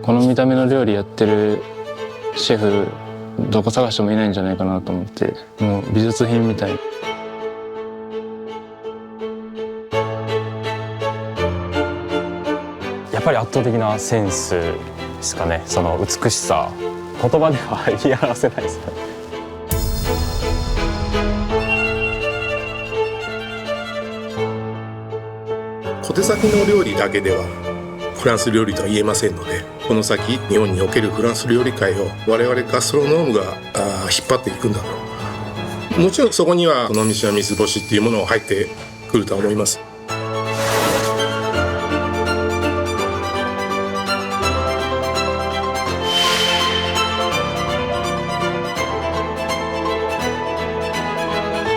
この見た目の料理やってるシェフどこ探してもいないんじゃないかなと思って、もう美術品みたい。やっぱり圧倒的なセンスですかね。その美しさ、言葉では言い表せないですね。小手先の料理だけではフランス料理とは言えませんので、この先日本におけるフランス料理界を我々ガストロノームが引っ張っていくんだと。もちろんそこにはこの道は三つ星っていうものが入ってくると思います。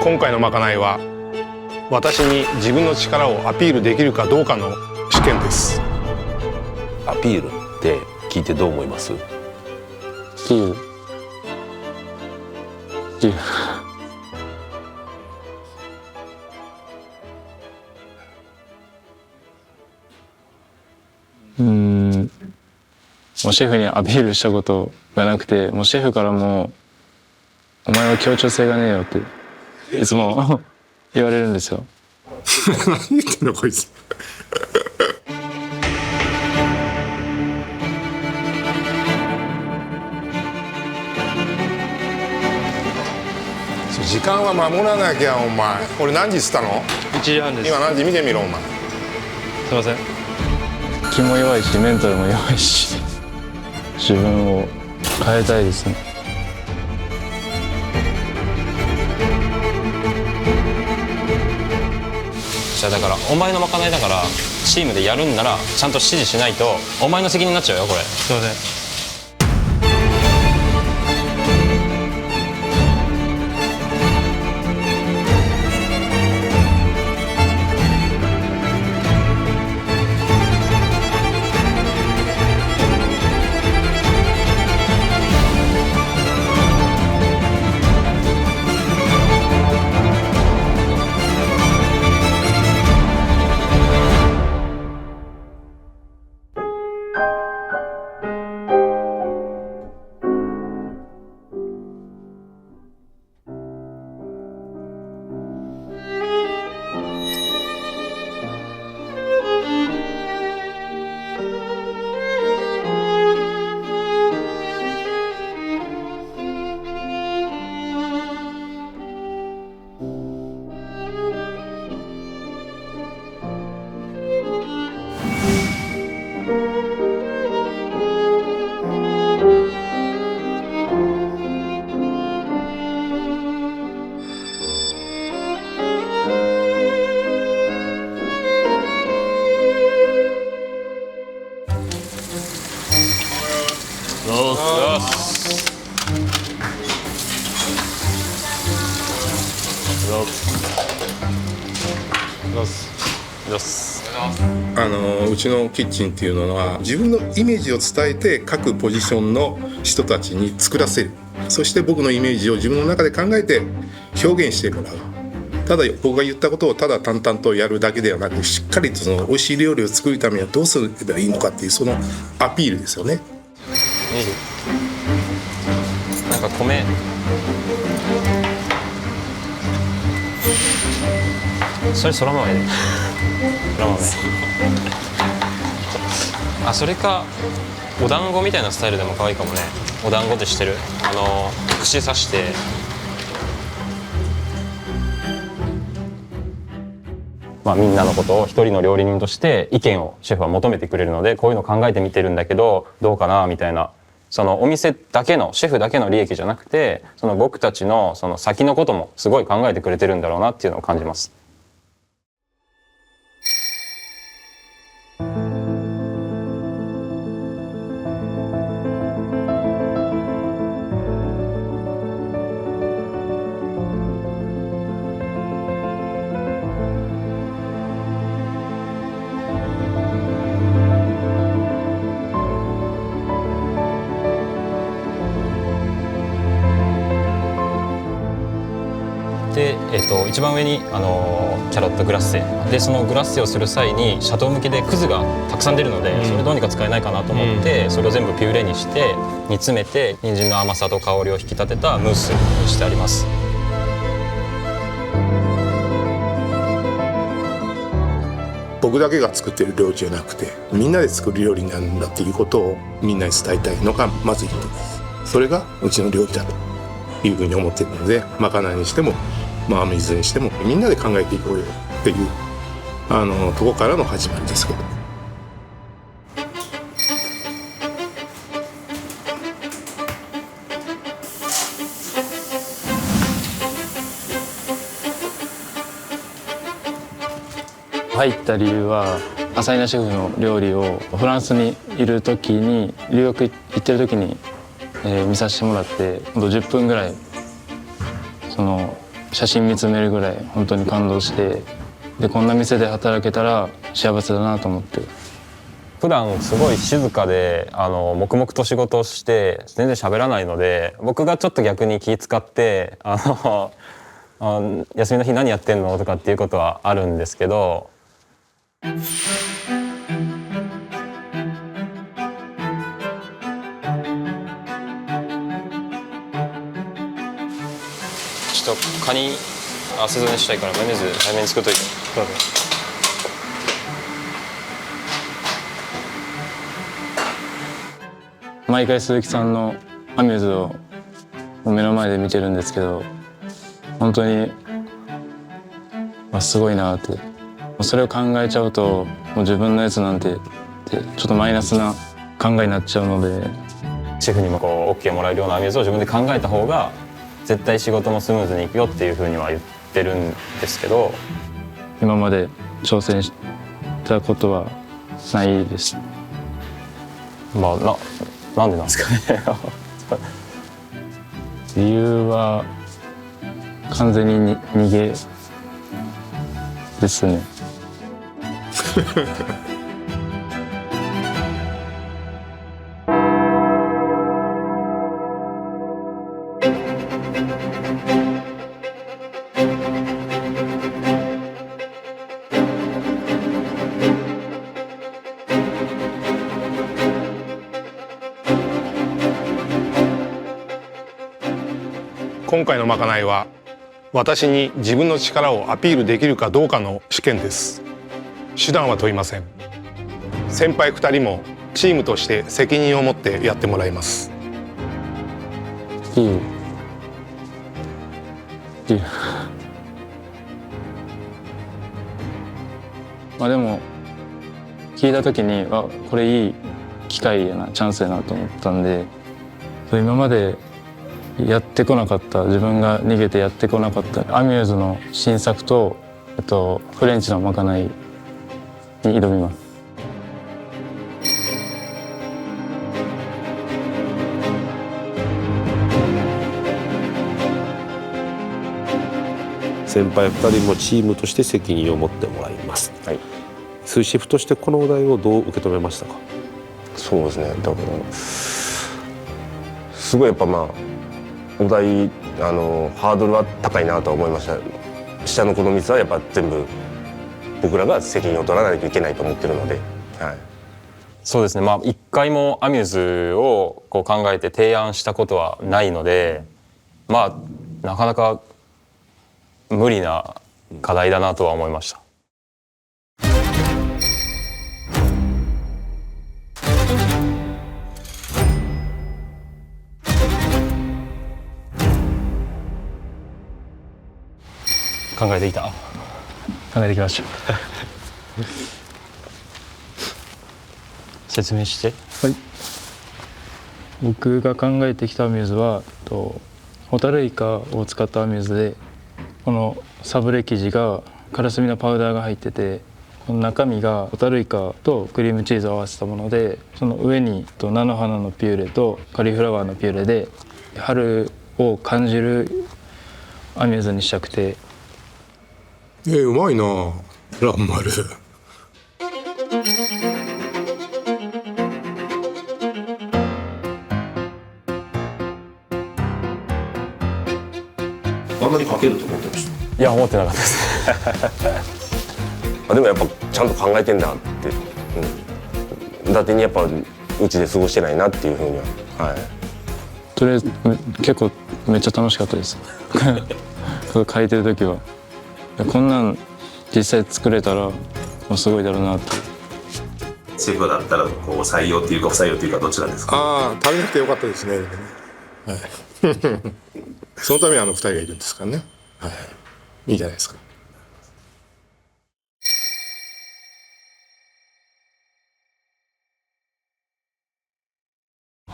今回のまかないは私に自分の力をアピールできるかどうかの試験です。アピールって聞いてどう思います？っていうもうシェフにアピールしたことがなくて、もうシェフからもお前は協調性がねえよっていつも言われるんですよ。何言ってんのこいつ。時間は守らなきゃお前。俺何時っつったの1時半です。今何時見てみろお前。すいません。気も弱いしメンタルも弱いし、自分を変えたいですね。じゃあだからお前のまかないだからチームでやるんならちゃんと指示しないとお前の責任になっちゃうよこれ。すいません。うちのキッチンっていうのは自分のイメージを伝えて各ポジションの人たちに作らせる。そして僕のイメージを自分の中で考えて表現してもらう。ただ僕が言ったことをただ淡々とやるだけではなく、しっかりとその美味しい料理を作るためにはどうすればいいのかっていうそのアピールですよね。なんか米それそら豆でそら豆あ、それかお団子みたいなスタイルでも可愛いかもね。お団子って知ってる？串刺してみんなのことを一人の料理人として意見をシェフは求めてくれるので、こういうの考えてみてるんだけどどうかなみたいな、そのお店だけのシェフだけの利益じゃなくて、その僕たちのその先のこともすごい考えてくれてるんだろうなっていうのを感じます。で、一番上に、キャロットグラッセで、そのグラッセをする際にシャトー向きでクズがたくさん出るので、それどうにか使えないかなと思って、それを全部ピューレにして煮詰めて、人参の甘さと香りを引き立てたムースにしてあります。僕だけが作ってる料理じゃなくて、みんなで作る料理になるんだっていうことをみんなに伝えたいのがまず一つです。それがうちの料理だというふうに思っているので、まかないにしても、雨水にしてもみんなで考えていこうよっていうとこからの始まりですけど。入った理由は、朝比奈シェフの料理をフランスにいる時に、留学行ってる時に、見させてもらって、10分ぐらいその写真見つめるぐらい本当に感動して、でこんな店で働けたら幸せだなと思って。普段すごい静かで黙々と仕事をして全然喋らないので、僕がちょっと逆に気使って休みの日何やってんのとかっていうことはあるんですけど、ちょっとカニ汗染めしたいからマヨネーズ早めに作っといて。毎回鈴木さんのアミューズを目の前で見てるんですけど、本当にすごいなって。それを考えちゃうと、もう自分のやつなんてってちょっとマイナスな考えになっちゃうので、シェフにもこう OK もらえるようなアミューズを自分で考えた方が絶対仕事もスムーズにいくよっていうふうには言ってるんですけど、今まで挑戦したことはないです。なんでなんですかね理由は完全に逃げですね今回のまかないは私に自分の力をアピールできるかどうかの試験です。手段は問いません。先輩2人もチームとして責任を持ってやってもらいます。いいでも聞いた時にこれいい機会やな、チャンスやなと思ったんで、今までやってこなかった、自分が逃げてやってこなかったアミューズの新作と、フレンチのまかないに挑みます。先輩2人もチームとして責任を持ってもらいます。はい。スーシェフとしてこのお題をどう受け止めましたか？そうですね。だからすごいやっぱお題ハードルは高いなとは思いました。下のこの3つはやっぱ全部僕らが責任を取らないといけないと思ってるので、はい。そうですね。一回もアミューズをこう考えて提案したことはないので、なかなか無理な課題だなとは思いました。考えてきました説明して。はい、僕が考えてきたアミューズはホタルイカを使ったアミューズで、このサブレ生地がカラスミのパウダーが入ってて、この中身がホタルイカとクリームチーズを合わせたもので、その上に菜の花のピューレとカリフラワーのピューレで春を感じるアミューズにしたくて。うまいな蘭丸。あんなにかけると思ってました。いや思ってなかったですでもやっぱちゃんと考えてんだって、伊達にやっぱうちで過ごしてないなっていうふうには、はい、とりあえず結構めっちゃ楽しかったです書いてる時はこんなん実際作れたらもうすごいだろうなって。シェフだったらこう採用っていうか不採用っていうかどちらですか？ああ、食べなくてよかったですね。はい、そのために2人がいるんですからね。はい、いいじゃないですか。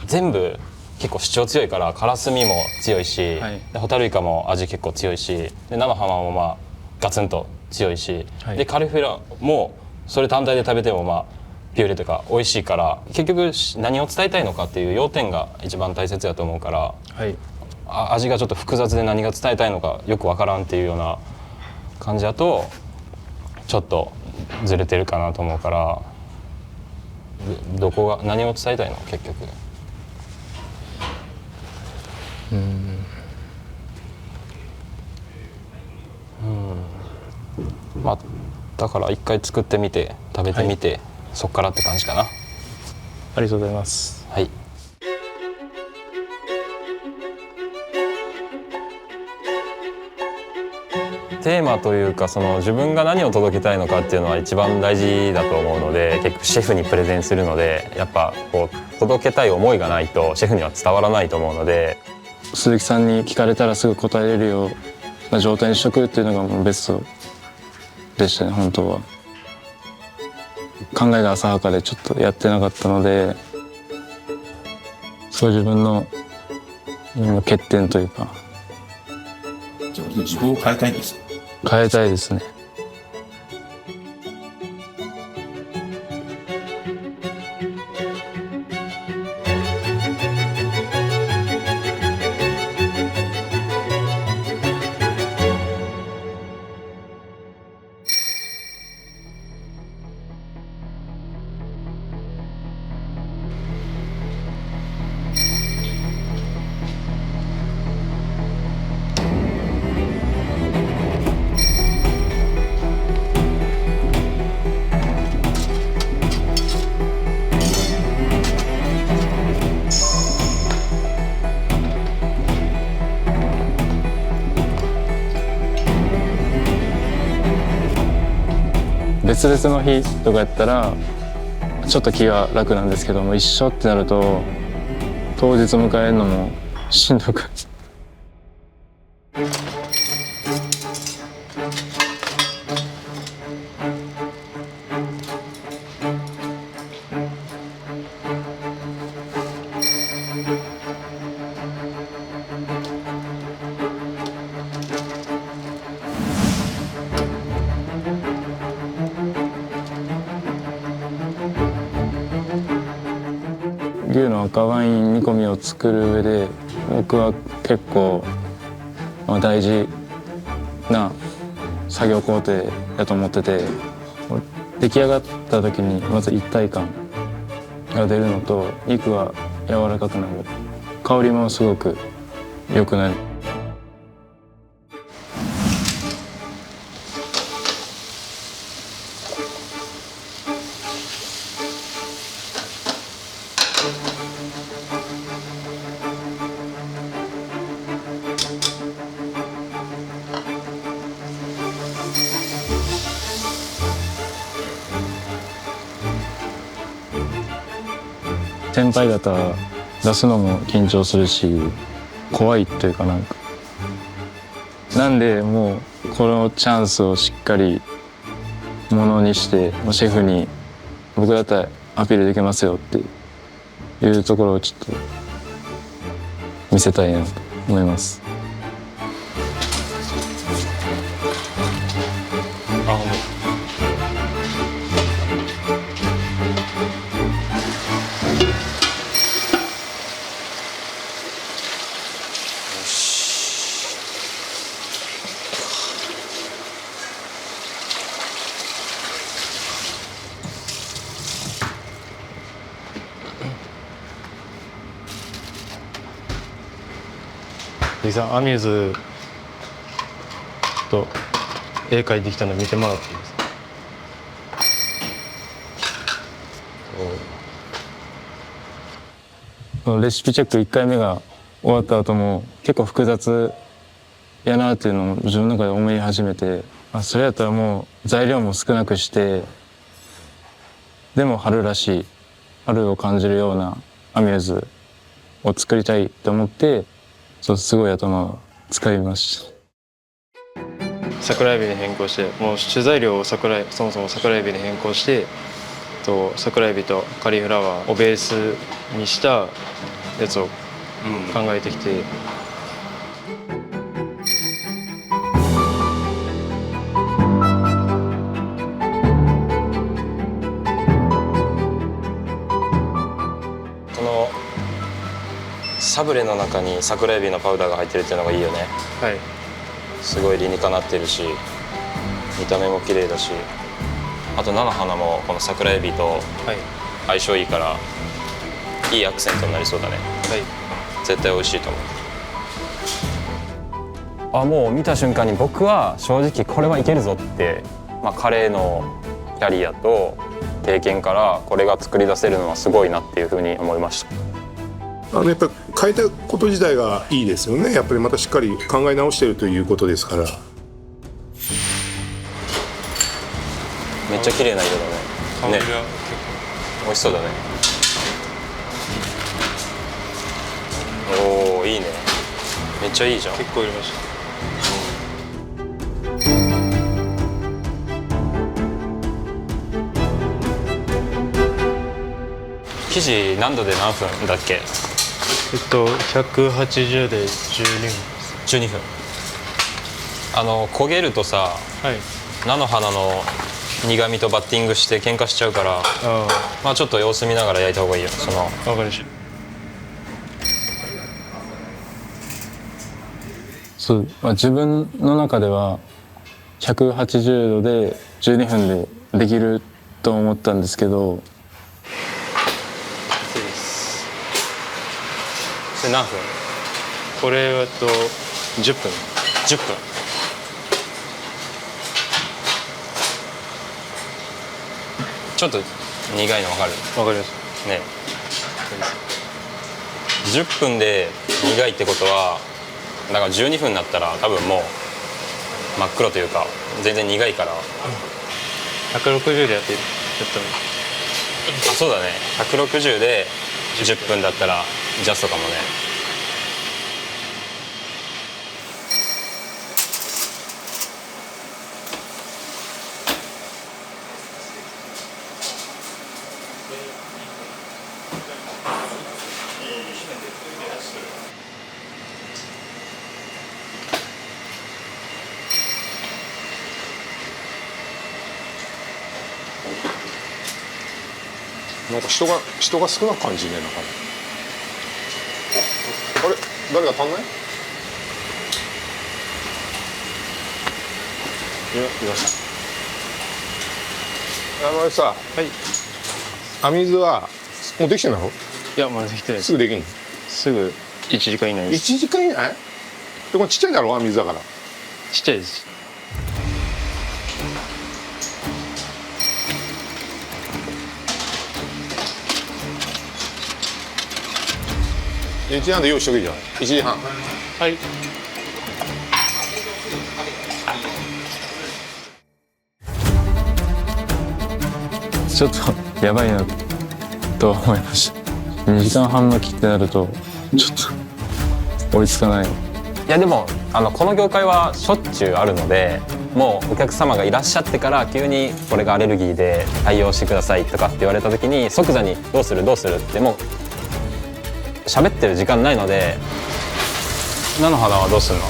全部結構主張強いからカラスミも強いし、はい、でホタルイカも味結構強いし、で生ハマもまあガツンと強いし、はい、でカリフラもそれ単体で食べてもまあピューレとか美味しいから、結局何を伝えたいのかっていう要点が一番大切だと思うから、はい、味がちょっと複雑で何が伝えたいのかよくわからんっていうような感じだとちょっとずれてるかなと思うから、どこが何を伝えたいの結局。まあだから一回作ってみて食べてみて、はい、そっからって感じかな。ありがとうございます。はい。テーマというかその自分が何を届けたいのかっていうのは一番大事だと思うので、結局シェフにプレゼンするのでやっぱこう届けたい思いがないとシェフには伝わらないと思うので、鈴木さんに聞かれたらすぐ答えれるような状態にしとくっていうのがもうベストでしたね。本当は考えが浅はかでちょっとやってなかったので、そう自分の欠点というか。じゃあ自分を変えたいんですか？変えたいですね。別々の日とかやったらちょっと気が楽なんですけども、一緒ってなると当日迎えるのもしんどく。牛の赤ワイン煮込みを作る上で僕は結構大事な作業工程だと思ってて、出来上がった時にまず一体感が出るのと、肉は柔らかくなる、香りもすごく良くなる。先輩方出すのも緊張するし怖いというかなんでもうこのチャンスをしっかりものにしてシェフに僕だったらアピールできますよっていうところをちょっと見せたいなと思います。あ、ほんと。鈴木さん、アミューズと絵描いてきたの見てもらっていいですか。このレシピチェック1回目が終わった後も結構複雑やなっていうのを自分の中で思い始めて、それやったらもう材料も少なくしてでも春らしい春を感じるようなアミューズを作りたいと思って、すごい頭を使いました。桜エビに変更して、もう主材料をそもそも桜エビに変更して、桜エビとカリフラワーをベースにしたやつを考えてきて、このサブレの中に桜エビのパウダーが入ってるっていうのがいいよね。はい、すごい理にかなってるし見た目も綺麗だし、あと菜の花もこの桜エビと相性いいからいいアクセントになりそうだね。はい、絶対美味しいと思う。もう見た瞬間に僕は正直これはいけるぞって、彼のキャリアと経験からこれが作り出せるのはすごいなっていうふうに思いました。やっぱり変えたこと自体がいいですよね。やっぱりまたしっかり考え直しているということですから。めっちゃ綺麗な色だね。ね、美味しそうだね。おお、いいね。めっちゃいいじゃん。結構入れました。生地何度で何分だっけ180で12分です。12分。焦げるとさ、はい、菜の花の苦味とバッティングして喧嘩しちゃうから、ちょっと様子見ながら焼いた方がいいよ。わかりました。自分の中では180度で12分でできると思ったんですけど、それ何分？これは10分。10分。ちょっと苦いの分かる？わかりましたね。10分で苦いってことは、だから12分になったら多分もう真っ黒というか全然苦いから。160でやったの。そうだね。160で10分だったらジャストかもね。なんか人が少なく感じね。なんかあれ誰が足んない？いました。さ、はい。編み図はもうできてんだろ？いや、まだできてないです。すぐできんの？すぐ1時間以内です。1時間以内？でこれちっちゃいだろ編み図だから。ちっちゃいです。1時半で用意しとけじゃん。1時半。はい。ちょっとやばいなと思いました。2時間半巻きってなるとちょっと追いつかない。いやでもこの業界はしょっちゅうあるので、もうお客様がいらっしゃってから急にこれがアレルギーで対応してくださいとかって言われた時に即座にどうするってもう喋ってる時間ないので。菜の花はどうすんの？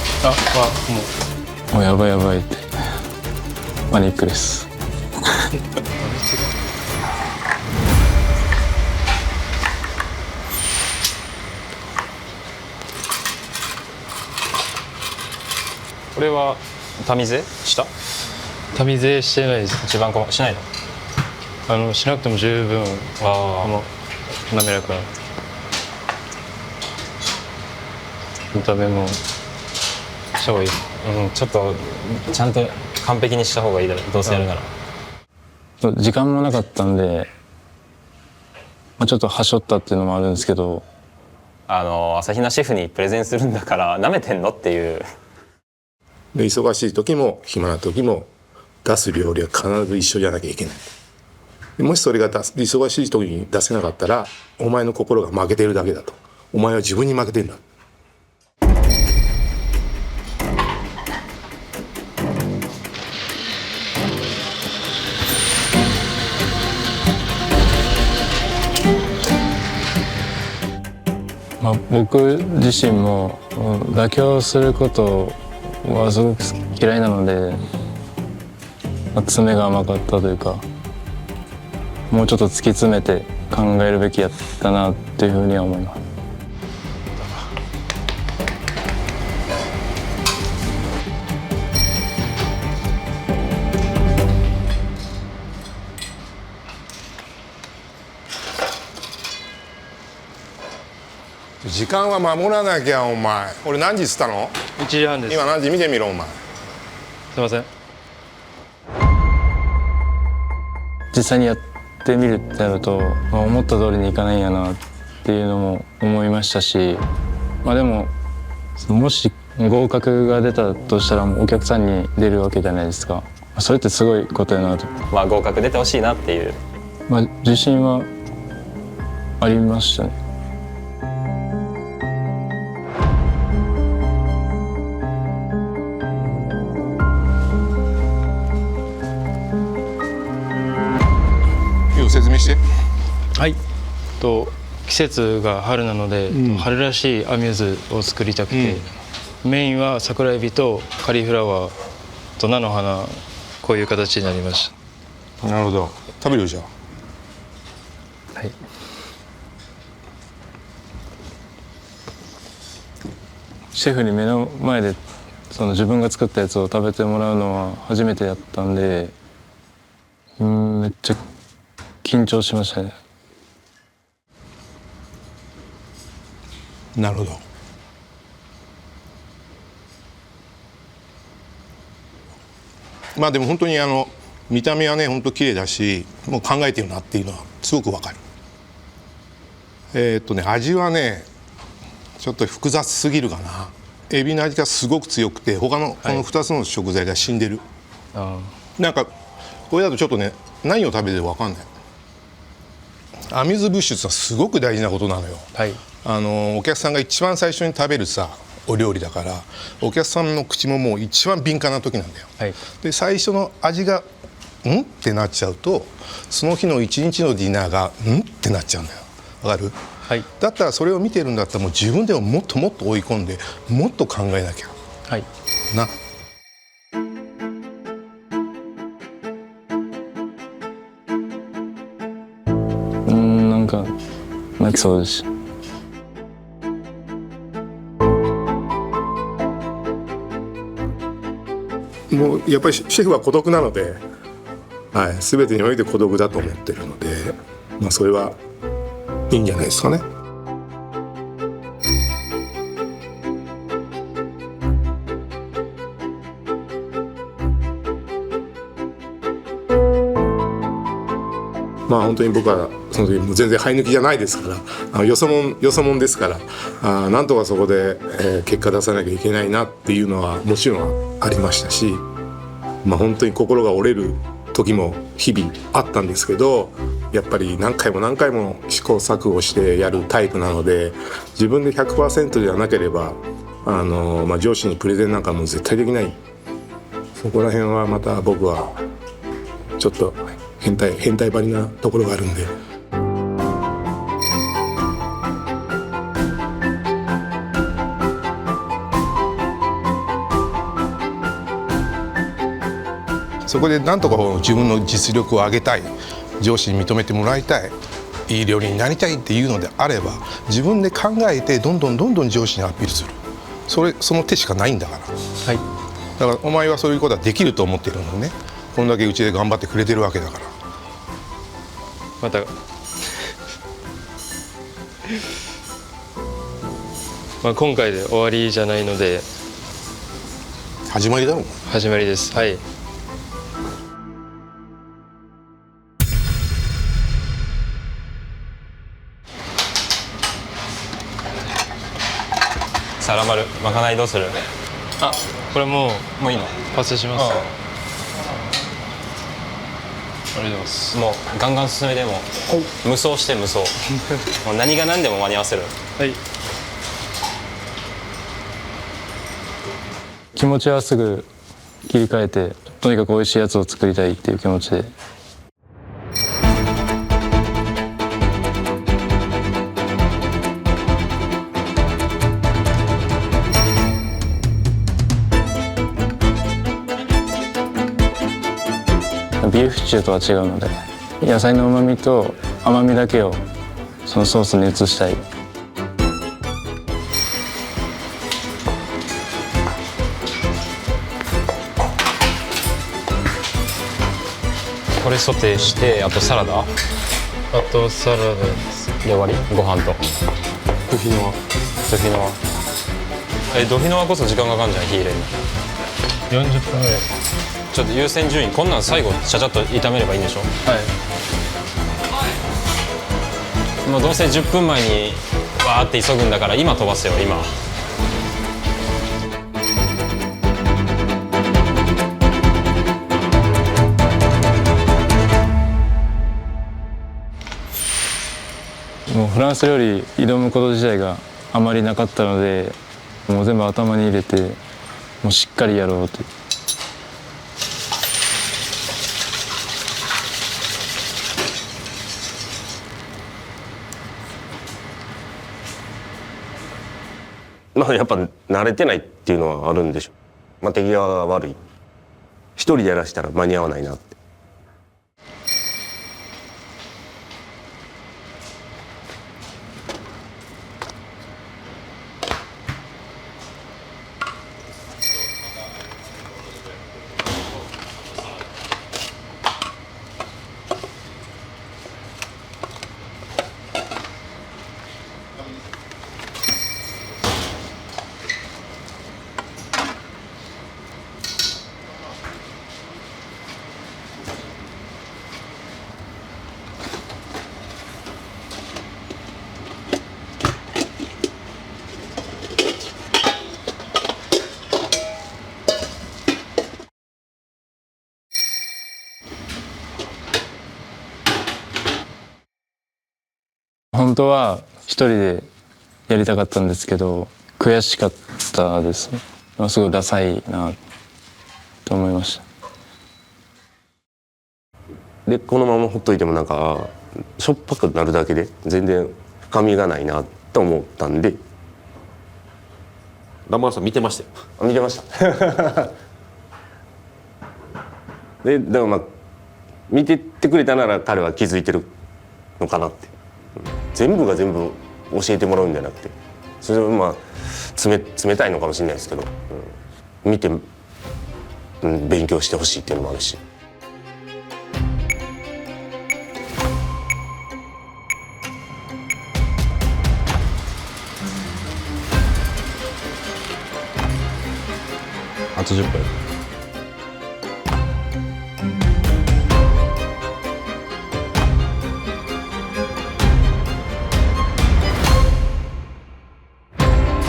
もうやばいやばいってパニックです。これはタミゼした？タミゼしてないです。一番しないの？しなくても十分滑らか。見た目もした方がいい。ちょっとちゃんと完璧にした方がいいだろう、どうせやるなら。時間もなかったんで、ちょっとはしょったっていうのもあるんですけど、朝比奈シェフにプレゼンするんだから舐めてんのっていう。で忙しい時も暇な時も出す料理は必ず一緒じゃなきゃいけない。でもしそれが忙しい時に出せなかったら、お前の心が負けてるだけだと。お前は自分に負けてんだ。僕自身も妥協することはすごく嫌いなので、詰めが甘かったというか、もうちょっと突き詰めて考えるべきやったなっていうふうには思います。時間は守らなきゃお前。俺何時っつったの1時半です。今何時見てみろお前。すいません。実際にやってみるってなると、思った通りにいかないんやなっていうのも思いましたし、でももし合格が出たとしたらお客さんに出るわけじゃないですか。それってすごいことやなと。合格出てほしいなっていう、自信はありましたね。説明して。はい。季節が春なので、春らしいアミューズを作りたくて、メインは桜エビとカリフラワーと菜の花、こういう形になりました。なるほど。食べるよじゃあ。はい。シェフに目の前で自分が作ったやつを食べてもらうのは初めてやったんで、めっちゃ緊張しましたね。なるほど。でも本当に見た目はね本当綺麗だし、もう考えてるなっていうのはすごくわかる。味はねちょっと複雑すぎるかな。エビの味がすごく強くて、他のこの2つの食材が死んでる。なんかこれだとちょっとね何を食べてるかわかんない。アミューズブッシュってのはすごく大事なことなのよ。はい。お客さんが一番最初に食べるお料理だから、お客さんの口ももう一番敏感な時なんだよ。はい。で最初の味がんってなっちゃうと、その日の一日のディナーがんってなっちゃうんだよ。わかる？はい。だったらそれを見てるんだったらもう自分でももっともっと追い込んでもっと考えなきゃ。はい。な。なんか泣きそうです。もうやっぱりシェフは孤独なので、全てにおいて孤独だと思ってるので、それはいいんじゃないですかね。本当に僕はその時もう全然生え抜きじゃないですから、よそもんですから、なんとかそこで、結果出さなきゃいけないなっていうのはもちろんありましたし、本当に心が折れる時も日々あったんですけど、やっぱり何回も何回も試行錯誤してやるタイプなので、自分で 100% ではなければ上司にプレゼンなんかも絶対できない。そこら辺はまた僕はちょっと変態張りなところがあるんで。そこでなんとか自分の実力を上げたい、上司に認めてもらいたい、いい料理になりたいっていうのであれば、自分で考えてどんどん上司にアピールする。その手しかないんだから。はい。だからお前はそういうことはできると思ってるのね。こんだけうちで頑張ってくれてるわけだから。また今回で終わりじゃないので、始まりだろう。始まりです。はい。さあラマル、まかないどうする？あ、これもうもういいの？パスします。ありがとうございます。もうガンガン進めても無双して無双もう何が何でも間に合わせる。はい。気持ちはすぐ切り替えて、とにかく美味しいやつを作りたいっていう気持ちで。ビーフシチューとは違うので、野菜の旨味と甘みだけをそのソースに移したい。これソテーして、あとサラダあとサラダです。で終わり？ご飯とドフィノワ。ドフィノワ。ドフィノワこそ時間かかんじゃん、火入れるの。40分ぐらい。ちょっと優先順位、こんなん最後ちゃちゃっと炒めればいいんでしょ？はい。もうどうせ10分前にわーって急ぐんだから今飛ばすよ、今。もうフランス料理挑むこと自体があまりなかったので、もう全部頭に入れて、もうしっかりやろうと。まあやっぱ慣れてないっていうのはあるんでしょう。まあ手際が悪い。一人でやらしたら間に合わないなって。本当は一人でやりたかったんですけど、悔しかったですね。すごいダサいなと思いました。でこのままほっといてもなんかしょっぱくなるだけで全然深みがないなと思ったんで。ラマーさん見てましたよ。見てましたでもまあ見てってくれたなら彼は気づいてるのかなって。全部が全部教えてもらうんじゃなくて、それはまあ冷たいのかもしれないですけど、見て、勉強してほしいっていうのもあるし。あと10分。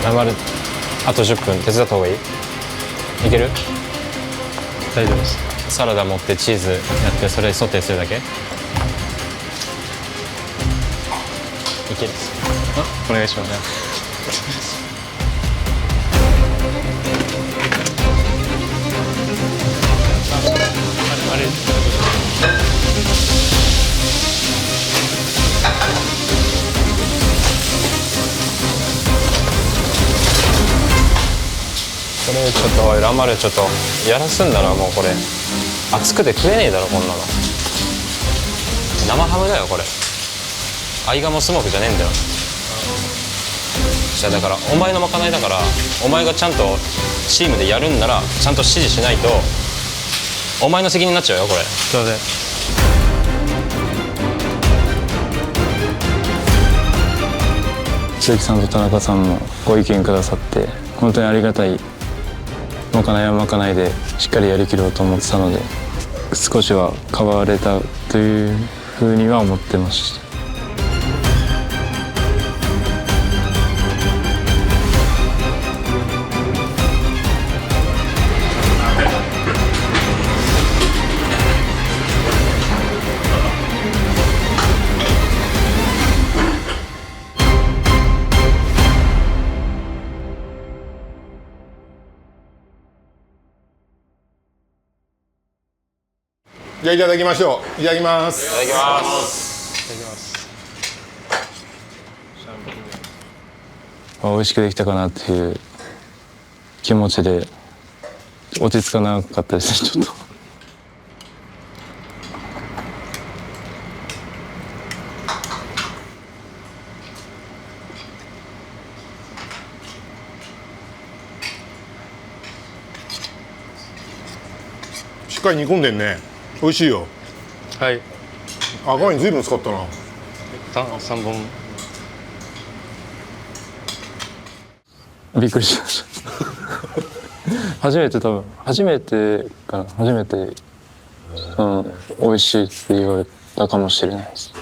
ラマル、あと10分手伝った方がいい？いける？大丈夫です。サラダ持ってチーズやってそれソテーするだけ？いける？お願いします。あれこれちょっとおいラマルちょっとやらすんだな、もうこれ熱くて食えねえだろこんなの。生ハムだよこれ。アイガモスモークじゃねえんだよ。じゃあだからお前のまかないだから、お前がちゃんとチームでやるんならちゃんと指示しないとお前の責任になっちゃうよこれ。すいません。鈴木さんと田中さんもご意見くださって本当にありがたいまかないはまかないでしっかりやりきろうと思ってたので、少しは変われたというふうには思ってました。じゃあいただきましょう。いただきます。いただきます。美味しくできたかなっていう気持ちで落ち着かなかったですね、ちょっと。しっかり煮込んでんね。美味しいよ。はい。赤ワインずいぶん使ったな。3本。びっくりしました。初めて美味しいって言われたかもしれないです。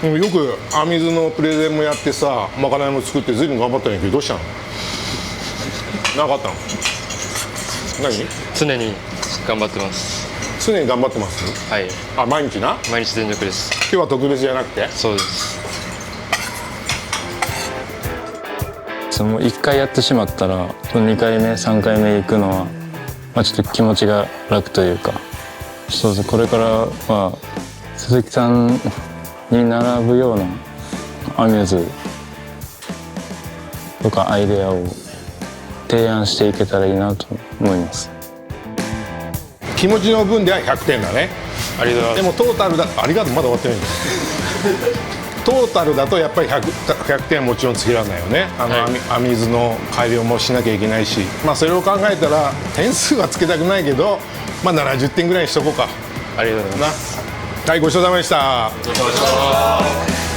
でもよくアミズのプレゼンもやってさ、まかないも作ってずいぶん頑張ったんやけど、どうしたの？なかったの？何？常に頑張ってます。常に頑張ってます？はい。あ、毎日な？毎日全力です。今日は特別じゃなくて？そうです。もう1回やってしまったら2回目3回目行くのは、ちょっと気持ちが楽というか、そうです。これからは鈴木さんに並ぶようなアミューズとかアイデアを提案していけたらいいなと思います。気持ちの分では100点だね。ありがとうございます。でもトータルだ、ありがとう、まだ終わってないんですトータルだとやっぱり 100点はもちろんつけられないよね。アミズの改良もしなきゃいけないし、それを考えたら点数はつけたくないけど、70点ぐらいにしとこうか。ありがとうございます。はい、ごちそうさまでした。ごちそうさまでした。